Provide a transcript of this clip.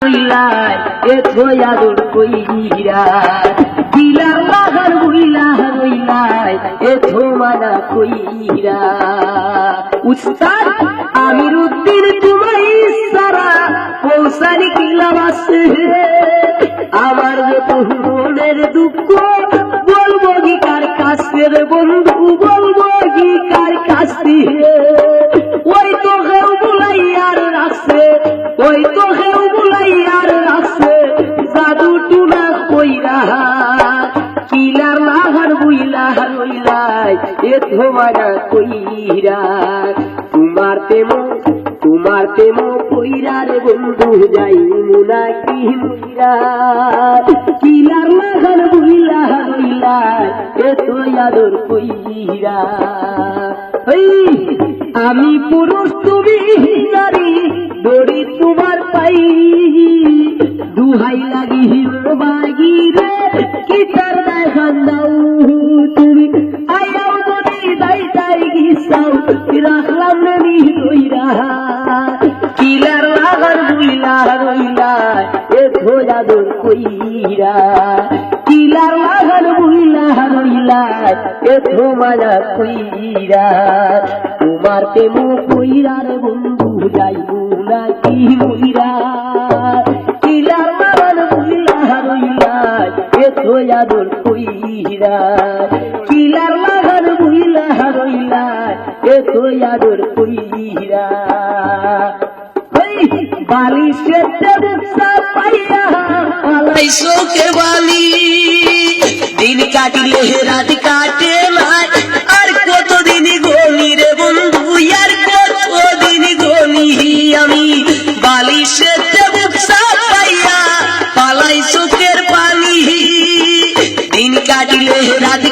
রইলাই এ থয়াদর কইরা কিলার লাগার বুইলা রইলাই এ থমানা কইরা উস্তাদ আমিরউদ্দিন তোমায় সারা পৌঁছানি কিলাম আছে আমার যত মনের দুঃখ বলবো কি কার কাছে রে বন্ধু বলবো কি কার কাছে ওই তো কেউ বলাই আর রাখছে ওই তো কেউ বলাই আর রাখছে জাদু টুনা কইরা কিলার লাগার বুইলা রইলাই এ তোমারা কইরা তোমার তেমো কইরা রে বন্ধু যাই মুনা কি মুইরা কিলার লাগার বুইলা রইলাই এ তো আদর কইরা আমি পুরুষ তুমি নারী দড়ি তোমার পাই দুহাই লাগি বাগি রে কি তার দেখান দাও তুমি আয়াও বলি দাই দাই গিসাও রাখলাম নবী রইরা কিলার লাগার বুইলা রইলা এ ধোয়াদর কইরা কিলার লাগার বুইলা রইলা এ ধোমানা কইরা তোমার তেমো কইরা রে বন্ধু যাইবো নাকি মইরা কিলার লাগার বুইলা রইলা এ ধোয়াদর কইরা কিলার লাগার বুইলা রইলা এ ধোয়াদর কইরা বালিশের বুকসা পাইয়া আলাইশো কে বালি দিন কাটিলে রাত কাটে না আর কতদিন গলি রে বন্ধু আর কতদিন গলি আমি বালিশের বুকসা পাইয়া পালাই চোখের পানি দিন কাটিলে রাত